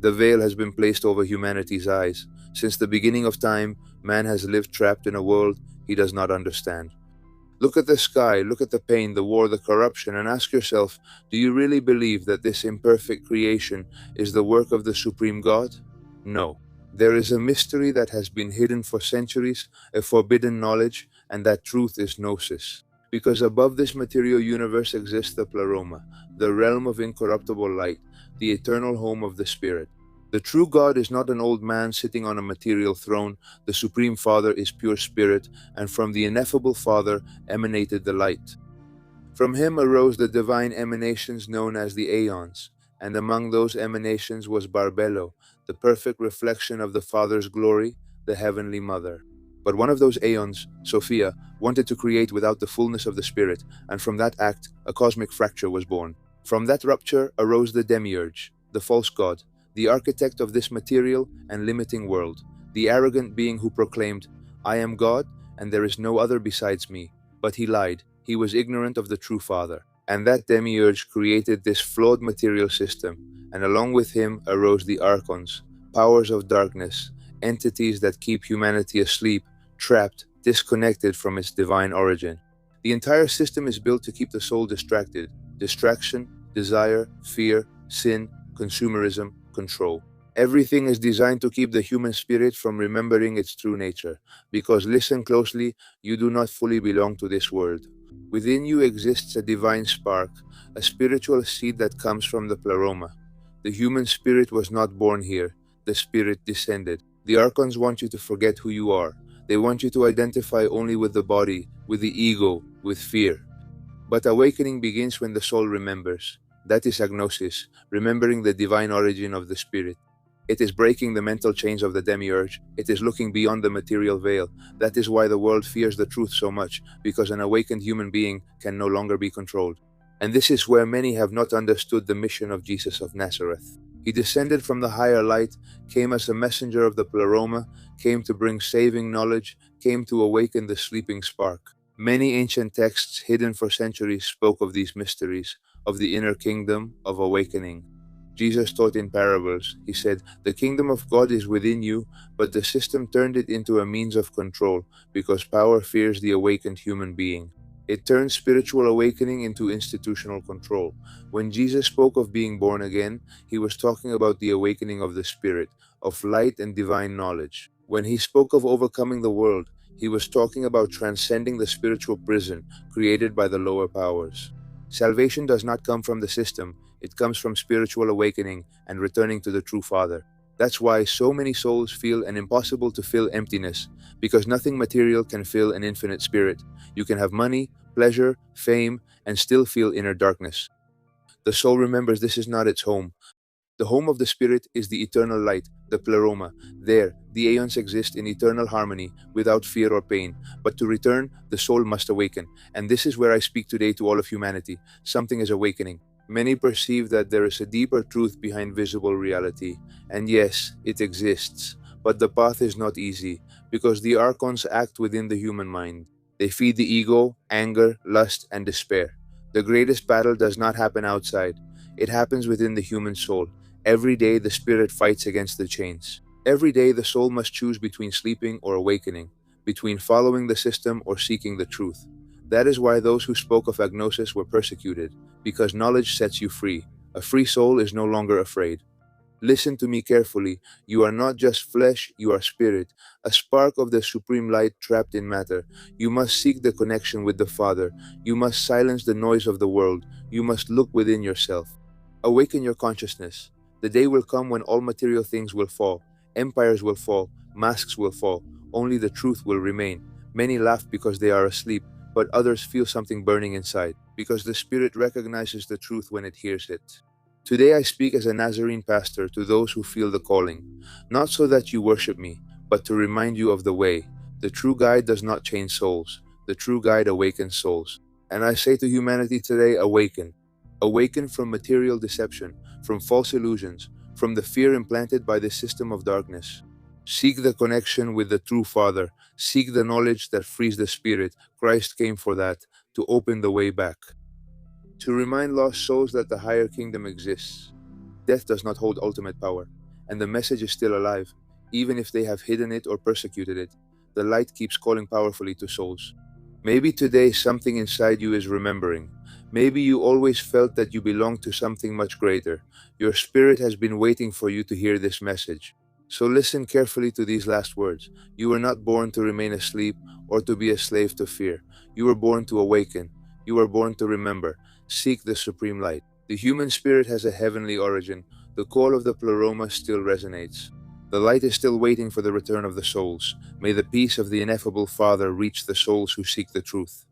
The veil has been placed over humanity's eyes. Since the beginning of time, man has lived trapped in a world he does not understand. Look at the sky, look at the pain, the war, the corruption, and ask yourself, do you really believe that this imperfect creation is the work of the Supreme God? No. There is a mystery that has been hidden for centuries, a forbidden knowledge, and that truth is gnosis. Because above this material universe exists the Pleroma, the realm of incorruptible light, the eternal home of the Spirit. The true God is not an old man sitting on a material throne. The Supreme Father is pure spirit, and from the ineffable Father emanated the light. From him arose the divine emanations known as the Aeons, and among those emanations was Barbelo, the perfect reflection of the Father's glory, the Heavenly Mother. But one of those Aeons, Sophia, wanted to create without the fullness of the Spirit, and from that act a cosmic fracture was born. From that rupture arose the Demiurge, the false god, the architect of this material and limiting world, the arrogant being who proclaimed, "I am God, and there is no other besides me." But he lied. He was ignorant of the true Father. And that Demiurge created this flawed material system, and along with him arose the Archons, powers of darkness, entities that keep humanity asleep, trapped, disconnected from its divine origin. The entire system is built to keep the soul distracted. Distraction, desire, fear, sin, consumerism, control. Everything is designed to keep the human spirit from remembering its true nature, because listen closely, you do not fully belong to this world. Within you exists a divine spark, a spiritual seed that comes from the Pleroma. The human spirit was not born here, the spirit descended. The Archons want you to forget who you are. They want you to identify only with the body, with the ego, with fear. But awakening begins when the soul remembers. That is agnosis, remembering the divine origin of the spirit. It is breaking the mental chains of the Demiurge. It is looking beyond the material veil. That is why the world fears the truth so much, because an awakened human being can no longer be controlled. And this is where many have not understood the mission of Jesus of Nazareth. He descended from the higher light, came as a messenger of the Pleroma, came to bring saving knowledge, came to awaken the sleeping spark. Many ancient texts hidden for centuries spoke of these mysteries, of the inner kingdom, of awakening. Jesus taught in parables. He said, "The kingdom of God is within you, but the system turned it into a means of control, because power fears the awakened human being." It turned spiritual awakening into institutional control. When Jesus spoke of being born again, he was talking about the awakening of the Spirit, of light and divine knowledge. When he spoke of overcoming the world, he was talking about transcending the spiritual prison created by the lower powers. Salvation does not come from the system, it comes from spiritual awakening and returning to the true Father. That's why so many souls feel an impossible to fill emptiness, because nothing material can fill an infinite spirit. You can have money, pleasure, fame, and still feel inner darkness. The soul remembers this is not its home. The home of the spirit is the eternal light, the Pleroma. There, the Aeons exist in eternal harmony, without fear or pain. But to return, the soul must awaken. And this is where I speak today to all of humanity. Something is awakening. Many perceive that there is a deeper truth behind visible reality. And yes, it exists. But the path is not easy, because the Archons act within the human mind. They feed the ego, anger, lust, and despair. The greatest battle does not happen outside. It happens within the human soul. Every day the spirit fights against the chains. Every day the soul must choose between sleeping or awakening, between following the system or seeking the truth. That is why those who spoke of agnosis were persecuted, because knowledge sets you free. A free soul is no longer afraid. Listen to me carefully. You are not just flesh, you are spirit, a spark of the supreme light trapped in matter. You must seek the connection with the Father. You must silence the noise of the world. You must look within yourself. Awaken your consciousness. The day will come when all material things will fall. Empires will fall. Masks will fall. Only the truth will remain. Many laugh because they are asleep, but others feel something burning inside, because the spirit recognizes the truth when it hears it. Today I speak as a Nazarene pastor to those who feel the calling, not so that you worship me, but to remind you of the way. The true guide does not change souls. The true guide awakens souls. And I say to humanity today, awaken. Awaken from material deception, from false illusions, from the fear implanted by the system of darkness. Seek the connection with the true Father. Seek the knowledge that frees the spirit. Christ came for that, to open the way back. To remind lost souls that the higher kingdom exists. Death does not hold ultimate power. and the message is still alive, even if they have hidden it or persecuted it. The light keeps calling powerfully to souls. Maybe today something inside you is remembering. Maybe you always felt that you belonged to something much greater. Your spirit has been waiting for you to hear this message. So listen carefully to these last words. You were not born to remain asleep or to be a slave to fear. You were born to awaken. You were born to remember. Seek the supreme light. The human spirit has a heavenly origin. The call of the Pleroma still resonates. The light is still waiting for the return of the souls. May the peace of the ineffable Father reach the souls who seek the truth.